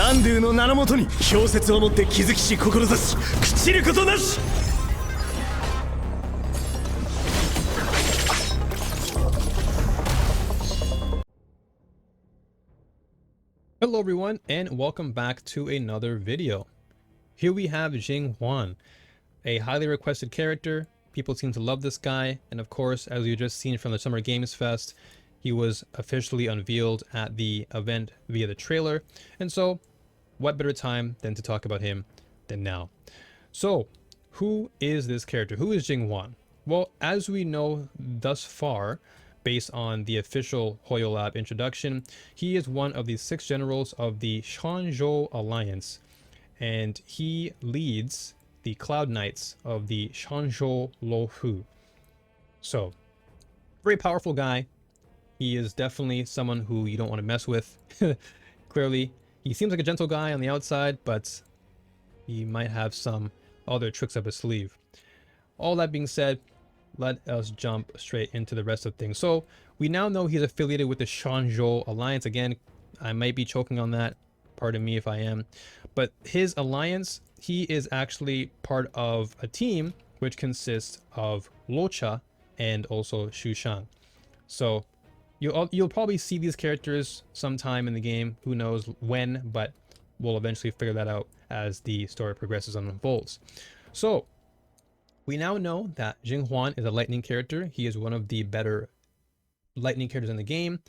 ランドゥの名のもとに氷雪をもって気づきし志し朽ちることなし。Hello everyone and welcome back to another video. Here we have Jing Yuan, a highly requested character. People seem to love this guy, and of course, as you just seen from the Summer Games Fest, he was officially unveiled at the event via the trailer. And so, what better time than to talk about him than now? So, who is this character? Who is Jing Yuan? Well, as we know thus far, based on the official Hoyo Lab introduction, he is one of the 6 generals of the Shanzhou Alliance, and he leads the Cloud Knights of the Shanzhou Luohu. So, very powerful guy. He is definitely someone who you don't want to mess with. Clearly, he seems like a gentle guy on the outside, but he might have some other tricks up his sleeve. All that being said, let us jump straight into the rest of things. So we now know he's affiliated with the Shanzhou Alliance. Again, I might be choking on that. Pardon me if I am. But his alliance, he is actually part of a team which consists of Luocha and also Shushan. So you'll probably see these characters sometime in the game. Who knows when, but we'll eventually figure that out as the story progresses and unfolds. So we now know that Jing Yuan is a lightning character. He is one of the better lightning characters in the game.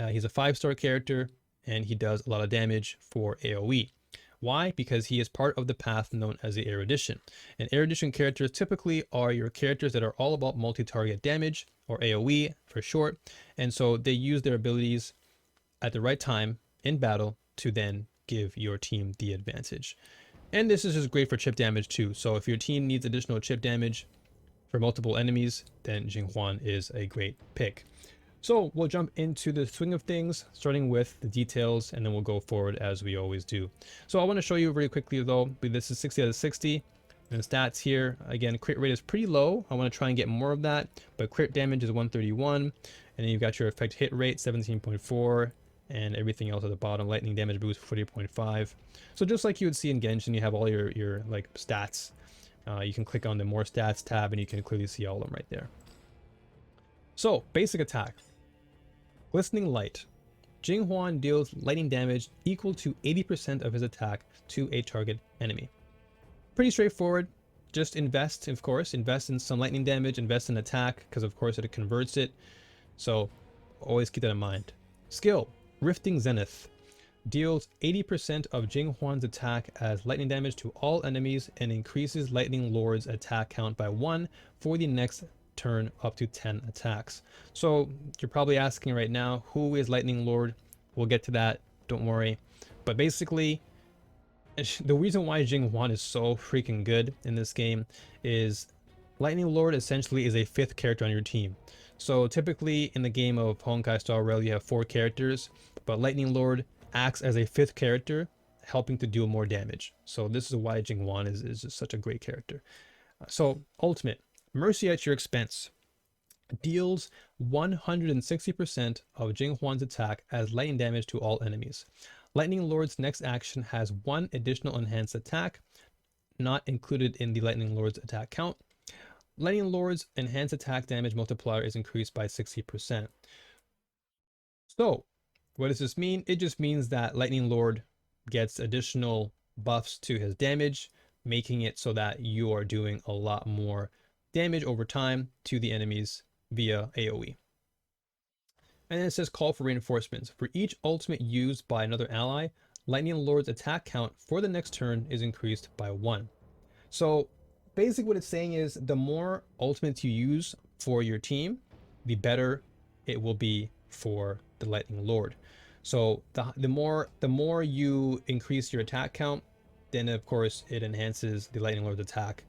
He's a 5-star character, and he does a lot of damage for AoE. Why? Because he is part of the path known as the erudition. And erudition characters typically are your characters that are all about multi-target damage, or AoE for short. And so they use their abilities at the right time in battle to then give your team the advantage. And this is just great for chip damage too. So if your team needs additional chip damage for multiple enemies, then Jing Yuan is a great pick. So we'll jump into the swing of things, starting with the details, and then we'll go forward as we always do. So I want to show you very quickly though, this is 60 out of 60. And the stats here, again, crit rate is pretty low. I want to try and get more of that, but crit damage is 131. And then you've got your effect hit rate, 17.4. And everything else at the bottom, lightning damage boost 40.5. So just like you would see in Genshin, you have all your like stats. You can click on the more stats tab and you can clearly see all of them right there. So basic attack, glistening light. Jing Yuan deals lightning damage equal to 80% of his attack to a target enemy. Pretty straightforward. Just invest, of course, invest in some lightning damage, invest in attack, because of course it converts it. So always keep that in mind. Skill, Rifting Zenith, deals 80% of Jing Yuan's attack as lightning damage to all enemies and increases Lightning Lord's attack count by 1 for the next turn up to 10 attacks. So you're probably asking right now, who is Lightning Lord? We'll get to that, don't worry. But basically, the reason why Jing Yuan is so freaking good in this game is Lightning Lord essentially is a 5th character on your team. So typically in the game of Honkai Star Rail, you have 4 characters, but Lightning Lord acts as a 5th character, helping to deal more damage. So this is why Jing Yuan is just such a great character. So ultimate, Mercy at your expense, deals 160% of Jing Yuan's attack as lightning damage to all enemies. Lightning Lord's next action has 1 additional enhanced attack, not included in the Lightning Lord's attack count. Lightning Lord's enhanced attack damage multiplier is increased by 60%. So, what does this mean? It just means that Lightning Lord gets additional buffs to his damage, making it so that you are doing a lot more damage over time to the enemies via AoE. And then it says call for reinforcements. For each ultimate used by another ally, Lightning Lord's attack count for the next turn is increased by 1. So basically what it's saying is the more ultimates you use for your team, the better it will be for the Lightning Lord. So the more you increase your attack count, then of course it enhances the Lightning Lord's attack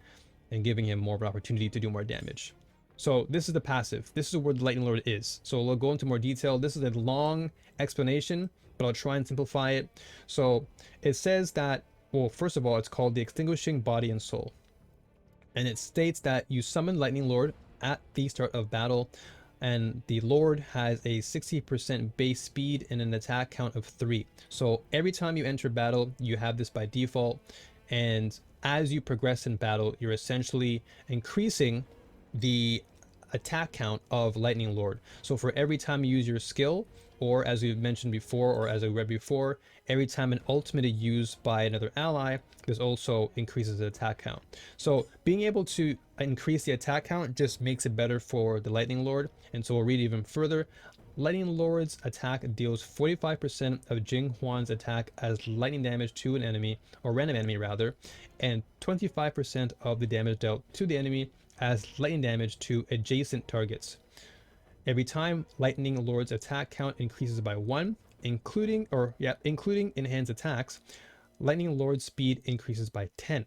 and giving him more of an opportunity to do more damage. So this is the passive. This is where the Lightning Lord is. So we'll go into more detail. This is a long explanation, but I'll try and simplify it. So it says that, well, first of all, it's called the Extinguishing Body and Soul. And it states that you summon Lightning Lord at the start of battle. and the Lord has a 60% base speed and an attack count of 3. So every time you enter battle, you have this by default, and as you progress in battle, you're essentially increasing the attack count of Lightning Lord. So for every time you use your skill, or as we've mentioned before, or as I read before, every time an ultimate is used by another ally, this also increases the attack count. So being able to increase the attack count just makes it better for the Lightning Lord. And so we'll read even further. Lightning Lord's attack deals 45% of Jing Yuan's attack as lightning damage to an enemy, or random enemy rather, and 25% of the damage dealt to the enemy as lightning damage to adjacent targets. Every time Lightning Lord's attack count increases by 1, including enhanced attacks, Lightning Lord's speed increases by 10.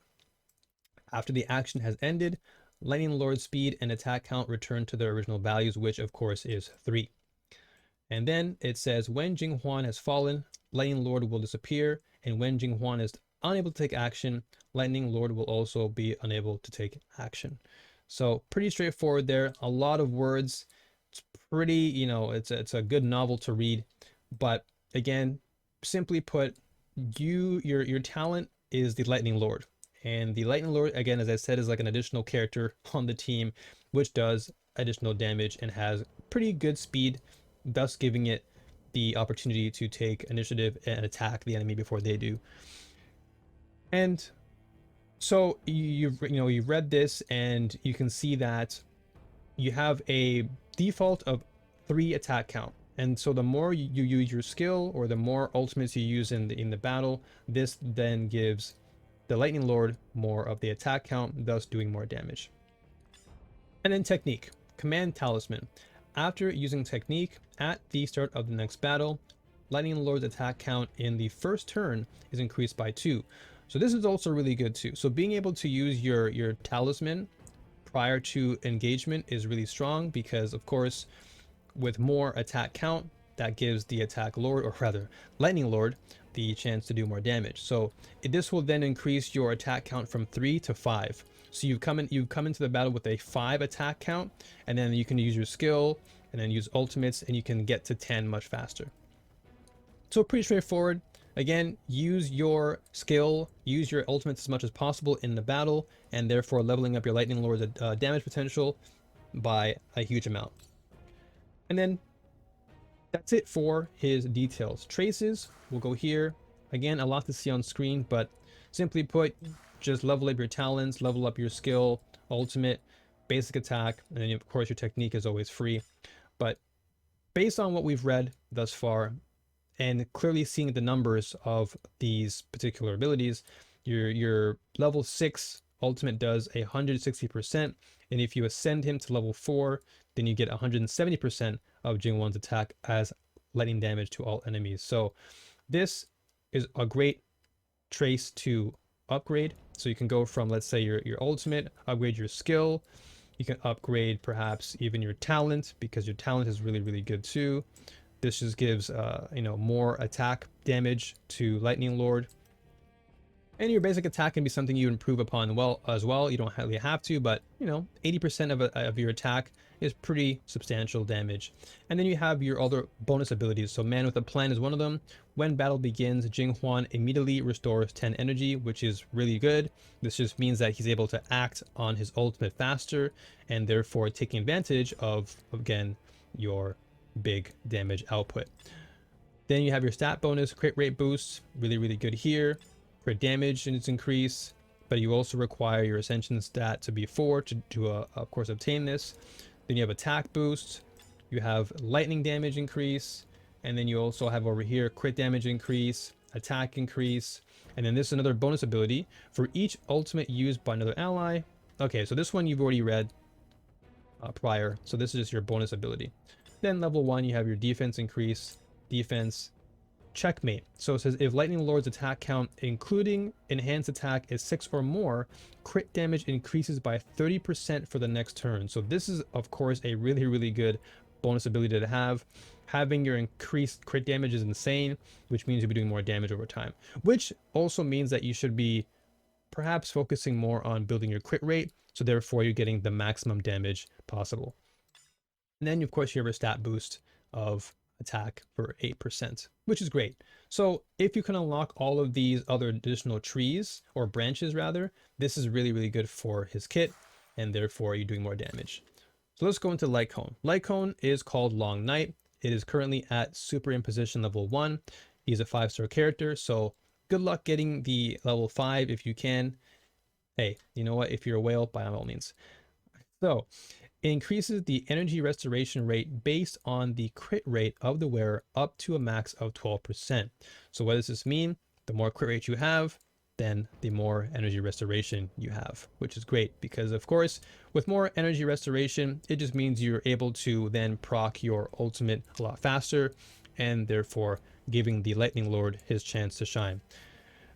After the action has ended, Lightning Lord's speed and attack count return to their original values, which of course is 3. And then it says when Jing Yuan has fallen, Lightning Lord will disappear, and when Jing Yuan is unable to take action, Lightning Lord will also be unable to take action. So pretty straightforward there. A lot of words. It's pretty, it's a good novel to read. But again, simply put, your talent is the Lightning Lord. And the Lightning Lord, again, as I said, is like an additional character on the team, which does additional damage and has pretty good speed, thus giving it the opportunity to take initiative and attack the enemy before they do. And so you've read this, and you can see that you have a default of 3 attack count. And so the more you use your skill, or the more ultimates you use in the battle, this then gives the Lightning Lord more of the attack count, thus doing more damage. And then technique, command talisman. After using technique at the start of the next battle, Lightning Lord's attack count in the first turn is increased by 2. So this is also really good too. So being able to use your talisman prior to engagement is really strong, because of course with more attack count, that gives the attack lord, or rather Lightning Lord, the chance to do more damage. So this will then increase your attack count from 3 to 5. So you come into the battle with a 5 attack count, and then you can use your skill and then use ultimates, and you can get to 10 much faster. So pretty straightforward. Again, use your skill, use your ultimates as much as possible in the battle, and therefore leveling up your Lightning Lord's damage potential by a huge amount. And then that's it for his details. Traces, we'll go here. Again, a lot to see on screen, but simply put, just level up your talents, level up your skill, ultimate, basic attack, and then of course your technique is always free. But based on what we've read thus far, and clearly seeing the numbers of these particular abilities, your level 6 ultimate does 160%, and if you ascend him to level 4, then you get 170% of Jing Yuan's attack as lightning damage to all enemies. So this is a great trace to upgrade. So you can go from, let's say, your ultimate, upgrade your skill. You can upgrade perhaps even your talent, because your talent is really, really good too. This just gives more attack damage to Lightning Lord. And your basic attack can be something you improve upon as well. You don't really have to, but 80% of your attack is pretty substantial damage. And then you have your other bonus abilities. So Man with a Plan is one of them. When battle begins, Jing Yuan immediately restores 10 energy, which is really good. This just means that he's able to act on his ultimate faster, and therefore taking advantage of, again, your big damage output. Then you have your stat bonus, crit rate boost, really, really good here. Crit damage and its increase, but you also require your ascension stat to be 4 to of course obtain this. Then you have attack boost, you have lightning damage increase, and then you also have over here crit damage increase, attack increase, and then this is another bonus ability for each ultimate used by another ally. Okay, so this one you've already read prior, so this is just your bonus ability. Then level 1, you have your defense increase, defense, checkmate. So it says if Lightning Lord's attack count, including enhanced attack, is 6 or more, crit damage increases by 30% for the next turn. So this is, of course, a really, really good bonus ability to have. Having your increased crit damage is insane, which means you'll be doing more damage over time, which also means that you should be perhaps focusing more on building your crit rate, so therefore you're getting the maximum damage possible. And then of course you have a stat boost of attack for 8%, which is great. So if you can unlock all of these other additional trees or branches rather, this is really, really good for his kit, and therefore you're doing more damage. So let's go into Light Cone. Light Cone is called Long Night. It is currently at Super Imposition level 1. He's a 5-star character, so good luck getting the level 5 if you can. Hey, you know what? If you're a whale, by all means. So it increases the energy restoration rate based on the crit rate of the wearer up to a max of 12%. So what does this mean? The more crit rate you have, then the more energy restoration you have, which is great because of course with more energy restoration it just means you're able to then proc your ultimate a lot faster, and therefore giving the Lightning Lord his chance to shine.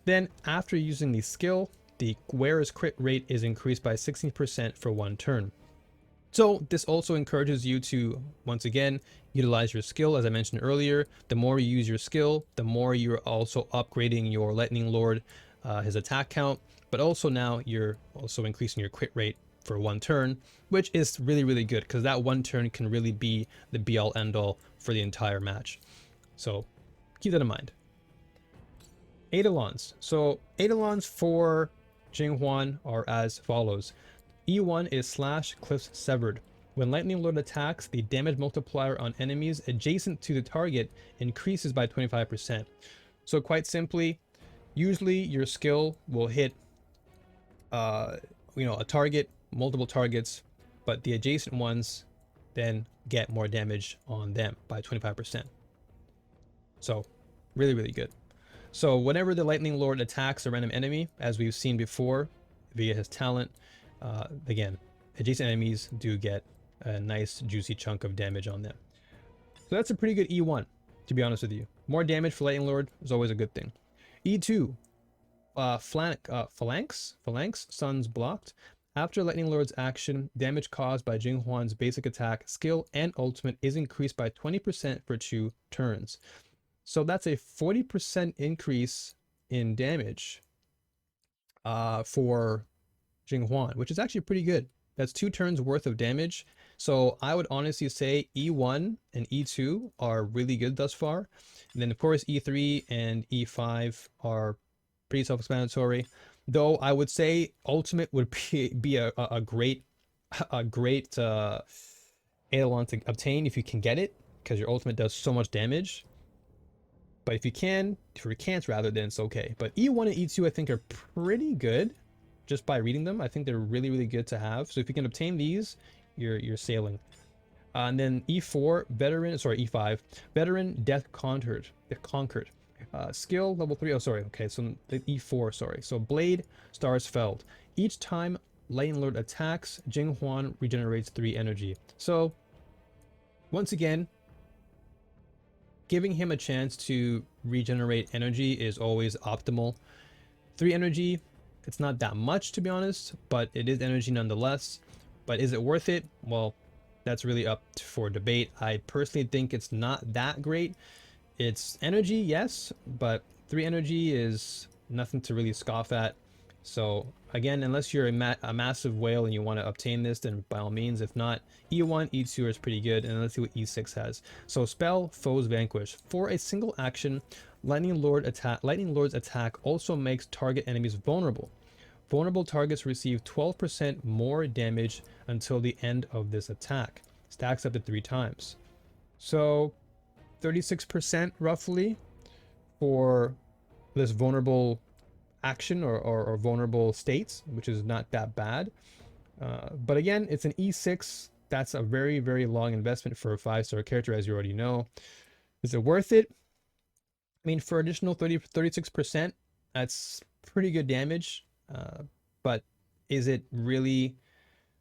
Then after using the skill, the wearer's crit rate is increased by 16% for 1 turn. So this also encourages you to, once again, utilize your skill. As I mentioned earlier, the more you use your skill, the more you're also upgrading your Lightning Lord, his attack count, but also now you're also increasing your crit rate for 1 turn, which is really, really good because that 1 turn can really be the be all end all for the entire match. So keep that in mind. Eidolons. So Eidolons for Jing Yuan are as follows. E1 is slash cliffs severed. When Lightning Lord attacks, the damage multiplier on enemies adjacent to the target increases by 25%. So quite simply, usually your skill will hit a target, multiple targets, but the adjacent ones then get more damage on them by 25%. So really, really good. So whenever the Lightning Lord attacks a random enemy, as we've seen before via his talent, again, adjacent enemies do get a nice juicy chunk of damage on them. So that's a pretty good E1, to be honest with you. More damage for Lightning Lord is always a good thing. E2, phalanx, suns blocked. After Lightning Lord's action, damage caused by Jing Yuan's basic attack, skill, and ultimate is increased by 20% for 2 turns. So that's a 40% increase in damage for Jing Yuan, which is actually pretty good. That's 2 turns worth of damage. So I would honestly say E1 and E2 are really good thus far. And then of course E3 and E5 are pretty self-explanatory. Though I would say ultimate would be a great Eidolon to obtain if you can get it, because your ultimate does so much damage. But if you can't rather, then it's okay. But E1 and E2 I think are pretty good. Just by reading them, I think they're really, really good to have. So if you can obtain these, you're sailing. And then E4, E5, veteran death conquered. Skill level 3. Oh, sorry. Okay, so the E4. Sorry. So blade stars felled. Each time Lightning Lord attacks, Jing Yuan regenerates 3 energy. So once again, giving him a chance to regenerate energy is always optimal. 3 energy. It's not that much, to be honest, but it is energy nonetheless. But is it worth it? Well, that's really up for debate. I personally think it's not that great. It's energy, yes, but 3 energy is nothing to really scoff at. So again, unless you're a massive whale and you want to obtain this, then by all means. If not, E1, E2 is pretty good, and let's see what E6 has. So spell foes vanquish. For a single action, Lightning Lord's attack also makes target enemies vulnerable. Vulnerable targets receive 12% more damage until the end of this attack. Stacks up to 3 times. So 36% roughly for this vulnerable action or vulnerable states, which is not that bad. But again, it's an E6. That's a very, very long investment for a 5-star character, as you already know. Is it worth it? I mean, for additional 36%, that's pretty good damage. But is it really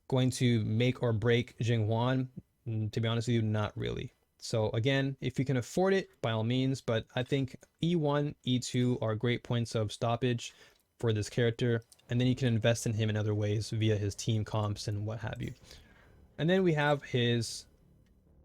going to make or break Jing Yuan? To be honest with you, not really. So again, if you can afford it, by all means, but I think E1, E2 are great points of stoppage for this character, and then you can invest in him in other ways via his team comps and what have you. And then we have his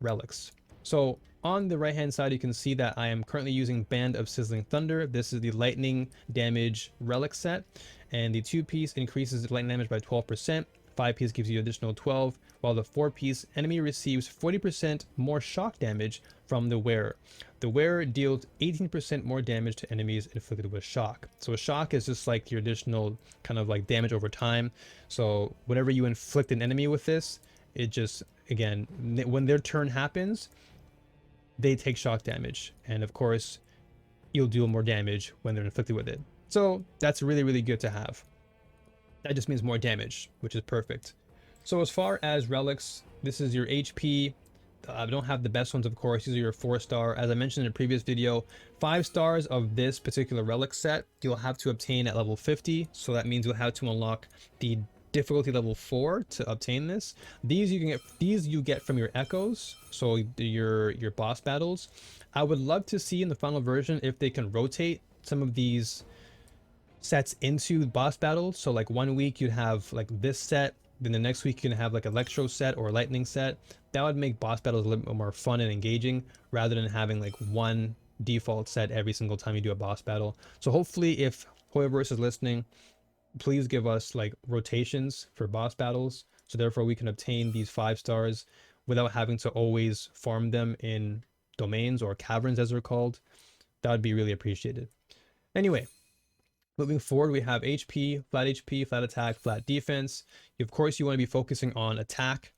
relics. So on the right hand side, you can see that I am currently using Band of Sizzling Thunder. This is the lightning damage relic set, and the 2-piece increases the lightning damage by 12%. 5-piece gives you additional 12, while the 4-piece enemy receives 40% more shock damage from the wearer. The wearer deals 18% more damage to enemies inflicted with shock. So a shock is just like your additional kind of like damage over time. So whenever you inflict an enemy with this, it just, again, when their turn happens, they take shock damage. And of course, you'll deal more damage when they're inflicted with it. So that's really, really good to have. That just means more damage, which is perfect. So as far as relics, this is your HP. I don't have the best ones, of course. These are your 4-star. As I mentioned in a previous video, 5 stars of this particular relic set, you'll have to obtain at level 50. So that means you'll have to unlock the difficulty level 4 to obtain this. These you get from your echoes, so your boss battles. I would love to see in the final version if they can rotate some of these sets into boss battles. So like 1 week you'd have like this set, then the next week you can have like electro set or lightning set. That would make boss battles a little bit more fun and engaging, rather than having like one default set every single time you do a boss battle. So hopefully, if Hoyoverse is listening, please give us like rotations for boss battles, so therefore we can obtain these 5 stars without having to always farm them in domains or caverns as they're called. That would be really appreciated. Anyway, moving forward, we have HP, flat attack, flat defense. Of course, you want to be focusing on attack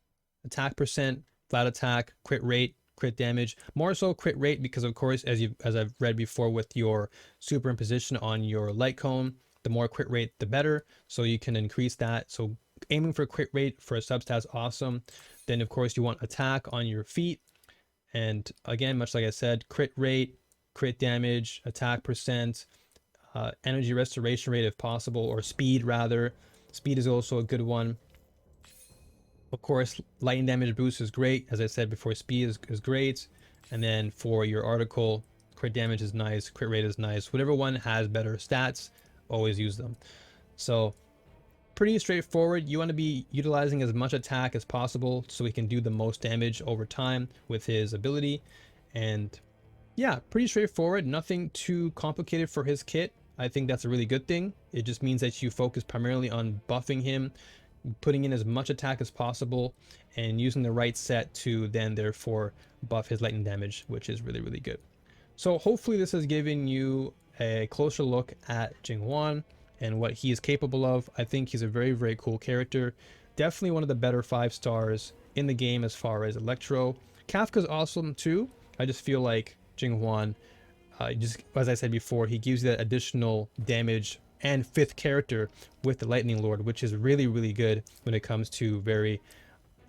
percent, flat attack, crit rate, crit damage. More so crit rate because, of course, as I've read before with your superimposition on your light cone, the more crit rate, the better. So you can increase that. So aiming for crit rate for a substat is awesome. Then, of course, you want attack on your feet. And again, much like I said, crit rate, crit damage, attack percent, energy restoration rate if possible, or speed rather. Speed is also a good one. Of course, lightning damage boost is great. As I said before, speed is great. And then for your article, crit damage is nice, crit rate is nice. Whatever one has better stats, always use them. So pretty straightforward. You want to be utilizing as much attack as possible so he can do the most damage over time with his ability. And yeah, pretty straightforward. Nothing too complicated for his kit. I think that's a really good thing. It just means that you focus primarily on buffing him, putting in as much attack as possible, and using the right set to then therefore buff his lightning damage, which is really, really good. So hopefully this has given you a closer look at Jing Yuan and what he is capable of. I think he's a very, very cool character. Definitely one of the better 5 stars in the game as far as Electro. Kafka's awesome too. I just feel like Jing Yuan, just as I said before, he gives you that additional damage and 5th character with the Lightning Lord, which is really, really good when it comes to very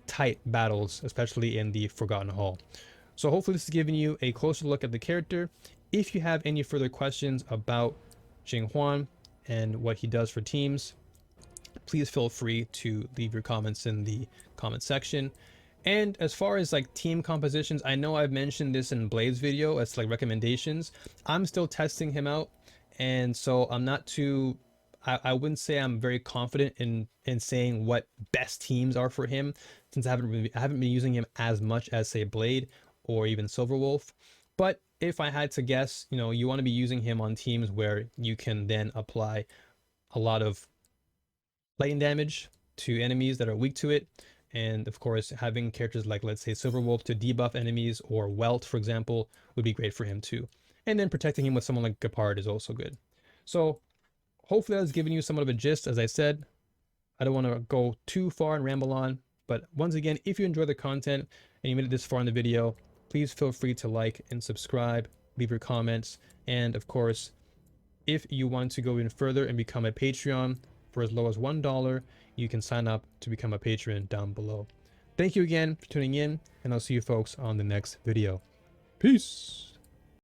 tight battles, especially in the Forgotten Hall. So hopefully this has given you a closer look at the character. If you have any further questions about Jing Yuan and what he does for teams, please feel free to leave your comments in the comment section. And as far as like team compositions, I know I've mentioned this in Blade's video as like recommendations. I'm still testing him out, and so I'm not too, I wouldn't say I'm very confident in saying what best teams are for him, since I haven't been using him as much as say Blade or even Silverwolf. But if I had to guess, you know, you want to be using him on teams where you can then apply a lot of lightning damage to enemies that are weak to it. And of course, having characters like, let's say, Silverwolf to debuff enemies, or Welt, for example, would be great for him too. And then protecting him with someone like Gepard is also good. So hopefully that's given you somewhat of a gist. As I said, I don't want to go too far and ramble on. But once again, if you enjoy the content and you made it this far in the video, please feel free to like and subscribe, leave your comments. And of course, if you want to go even further and become a Patreon for as low as $1, you can sign up to become a patron down below. Thank you again for tuning in, and I'll see you folks on the next video. Peace.